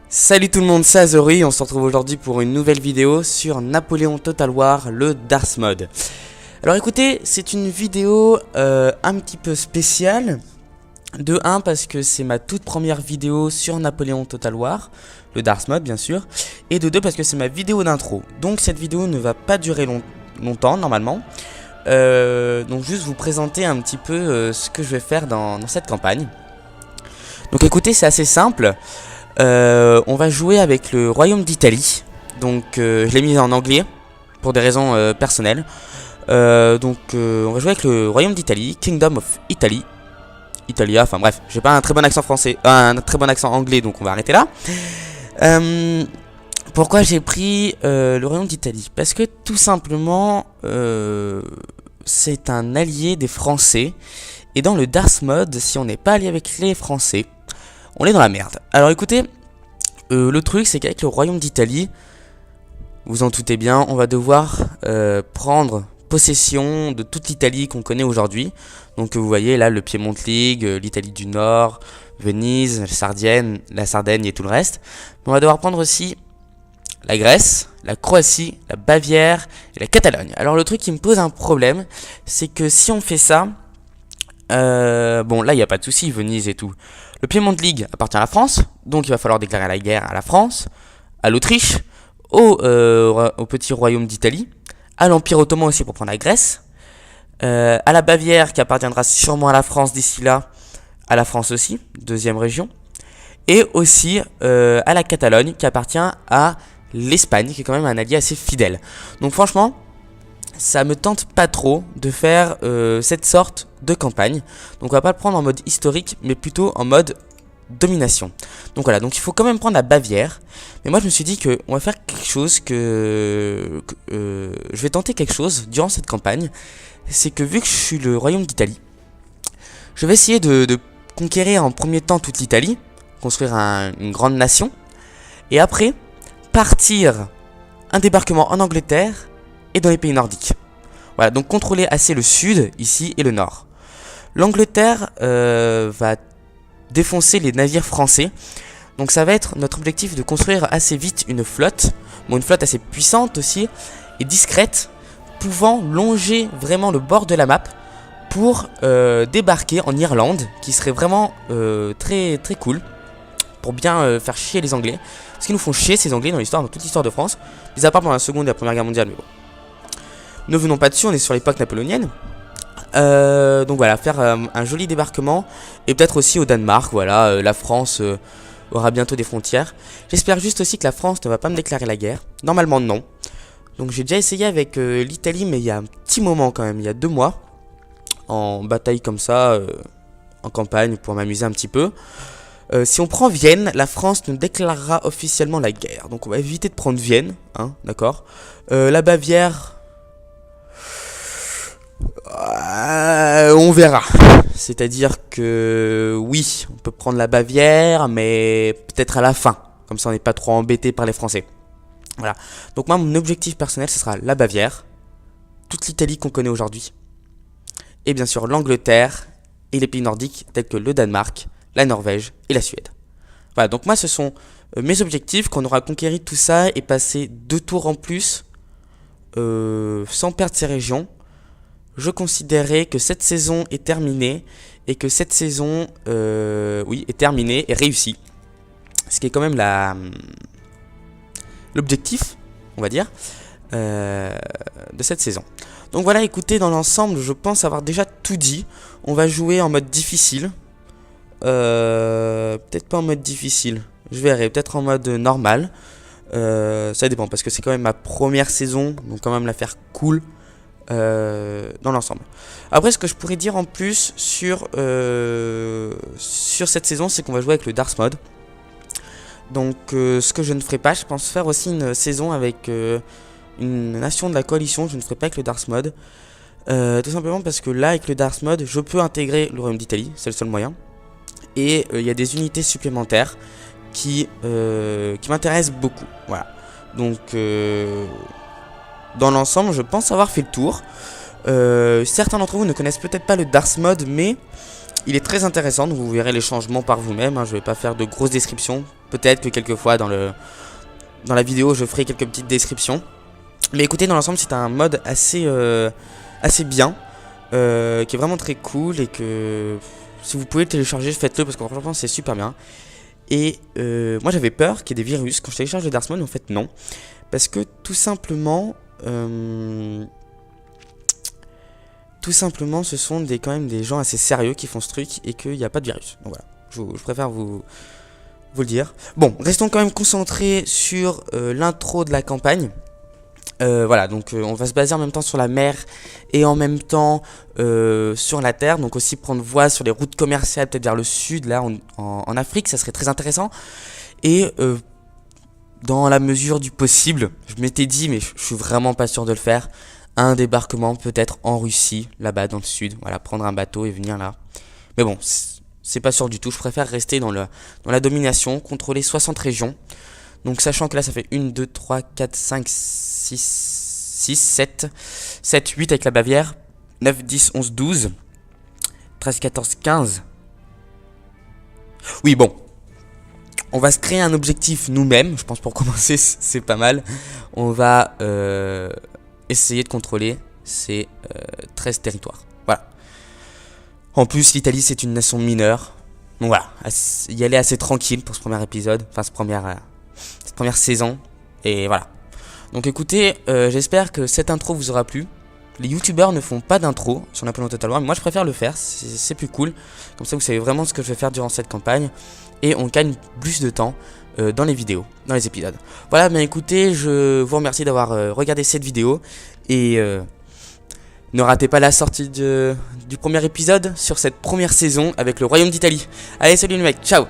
Salut tout le monde, c'est Azori, on se retrouve aujourd'hui pour une nouvelle vidéo sur Napoléon Total War, le Darth Mode. Alors écoutez, c'est une vidéo un petit peu spéciale. De 1 parce que c'est ma toute première vidéo sur Napoléon Total War, le Darth Mode bien sûr. Et de 2 parce que c'est ma vidéo d'intro. Donc cette vidéo ne va pas durer longtemps normalement. Donc juste vous présenter un petit peu ce que je vais faire dans cette campagne. Donc écoutez, c'est assez simple. On va jouer avec le Royaume d'Italie. Donc je l'ai mis en anglais pour des raisons personnelles. On va jouer avec le Royaume d'Italie, Kingdom of Italy. Italia, enfin bref, j'ai pas un très bon accent français, un très bon accent anglais, donc on va arrêter là. Pourquoi j'ai pris le Royaume d'Italie? Parce que tout simplement, c'est un allié des Français. Et dans le Darth Mode, si on n'est pas allié avec les Français, on est dans la merde. Alors écoutez, le truc c'est qu'avec le Royaume d'Italie, vous en doutez bien, on va devoir prendre possession de toute l'Italie qu'on connaît aujourd'hui. Donc vous voyez là le Piémont League, l'Italie du Nord, Venise, la Sardaigne et tout le reste. On va devoir prendre aussi la Grèce, la Croatie, la Bavière et la Catalogne. Alors le truc qui me pose un problème, c'est que si on fait ça, bon là il n'y a pas de souci, Venise et tout. Le Piémont League appartient à la France, donc il va falloir déclarer la guerre à la France, à l'Autriche, au petit royaume d'Italie, à l'Empire Ottoman aussi pour prendre la Grèce, à la Bavière qui appartiendra sûrement à la France d'ici là, à la France aussi, deuxième région, et aussi à la Catalogne qui appartient à l'Espagne, qui est quand même un allié assez fidèle. Donc franchement, ça me tente pas trop de faire cette sorte de campagne. Donc on va pas le prendre en mode historique, mais plutôt en mode domination. Donc voilà, donc il faut quand même prendre la Bavière. Mais moi je me suis dit que on va faire quelque chose je vais tenter quelque chose durant cette campagne. C'est que vu que je suis le royaume d'Italie, je vais essayer de conquérir en premier temps toute l'Italie, construire une grande nation, et après partir un débarquement en Angleterre et dans les pays nordiques. Voilà, donc contrôler assez le sud ici et le nord. L'Angleterre va défoncer les navires français. Donc ça va être notre objectif de construire assez vite une flotte. Bon, une flotte assez puissante aussi et discrète, pouvant longer vraiment le bord de la map pour débarquer en Irlande, qui serait vraiment très très cool pour bien faire chier les Anglais. Parce qu'ils nous font chier ces Anglais dans toute l'histoire de France, mis à part pendant la Seconde et la Première Guerre mondiale, mais bon. Ne venons pas dessus, on est sur l'époque napoléonienne. Donc voilà, faire un joli débarquement. Et peut-être aussi au Danemark, voilà, la France aura bientôt des frontières. J'espère juste aussi que la France ne va pas me déclarer la guerre. Normalement non. Donc j'ai déjà essayé avec l'Italie, mais il y a un petit moment quand même, il y a 2 mois. En bataille comme ça, en campagne, pour m'amuser un petit peu. Si on prend Vienne, la France nous déclarera officiellement la guerre. Donc on va éviter de prendre Vienne, hein, d'accord. La Bavière... on verra. C'est-à-dire que oui, on peut prendre la Bavière, mais peut-être à la fin. Comme ça, on n'est pas trop embêté par les Français. Voilà. Donc moi, mon objectif personnel, ce sera la Bavière, toute l'Italie qu'on connaît aujourd'hui, et bien sûr l'Angleterre et les pays nordiques tels que le Danemark, la Norvège et la Suède. Voilà. Donc moi, ce sont mes objectifs. Qu'on aura conquéri tout ça et passé 2 tours en plus, sans perdre ces régions. Je considérais que cette saison est terminée et que cette saison est terminée et réussie. Ce qui est quand même l'objectif, on va dire, de cette saison. Donc voilà, écoutez, dans l'ensemble, je pense avoir déjà tout dit. On va jouer en mode difficile. Peut-être pas en mode difficile. Je verrai, peut-être en mode normal. Ça dépend, parce que c'est quand même ma première saison. Donc quand même la faire cool. Dans l'ensemble. Après, ce que je pourrais dire en plus sur cette saison, c'est qu'on va jouer avec le Darth Mode. Donc ce que je ne ferai pas, je pense faire aussi une saison avec une nation de la coalition. Je ne ferai pas avec le Darth Mode, tout simplement parce que là, avec le Darth Mode, je peux intégrer le Royaume d'Italie, c'est le seul moyen. Et il y a des unités supplémentaires qui m'intéressent beaucoup. Voilà. Donc dans l'ensemble, je pense avoir fait le tour. Certains d'entre vous ne connaissent peut-être pas le Darth Mode, mais Il est très intéressant, donc vous verrez les changements par vous-même, hein. Je vais pas faire de grosses descriptions. Peut-être que quelquefois dans la vidéo je ferai quelques petites descriptions. Mais écoutez, dans l'ensemble c'est un mode assez bien, qui est vraiment très cool, et que si vous pouvez le télécharger, faites-le parce que franchement c'est super bien. Et moi j'avais peur qu'il y ait des virus quand je télécharge le Dark Mode, mais en fait non. Parce que tout simplement, ce sont quand même des gens assez sérieux qui font ce truc et qu'il n'y a pas de virus. Donc voilà, je préfère vous le dire. Bon, restons quand même concentrés sur l'intro de la campagne. Voilà, donc on va se baser en même temps sur la mer et en même temps sur la terre. Donc aussi prendre voie sur les routes commerciales, peut-être vers le sud, là en Afrique, ça serait très intéressant. Et dans la mesure du possible, je m'étais dit, mais je suis vraiment pas sûr de le faire, un débarquement peut-être en Russie, là-bas dans le sud. Voilà, prendre un bateau et venir là. Mais bon, c'est pas sûr du tout, je préfère rester dans la domination, contrôler 60 régions. Donc sachant que là ça fait 1, 2, 3, 4, 5, 6, 7, 8 avec la Bavière, 9, 10, 11, 12, 13, 14, 15. Oui bon, on va se créer un objectif nous-mêmes, je pense pour commencer c'est pas mal. On va essayer de contrôler ces 13 territoires. Voilà. En plus l'Italie c'est une nation mineure. Donc voilà, y aller assez tranquille pour ce premier épisode, enfin cette première saison. Et voilà. Donc écoutez, j'espère que cette intro vous aura plu. Les youtubeurs ne font pas d'intro sur Napoléon Total War, mais moi je préfère le faire, c'est plus cool. Comme ça vous savez vraiment ce que je vais faire durant cette campagne. Et on gagne plus de temps dans les vidéos, dans les épisodes. Voilà, mais écoutez, je vous remercie d'avoir regardé cette vidéo. Et ne ratez pas la sortie du premier épisode sur cette première saison avec le Royaume d'Italie. Allez, salut les mecs, ciao!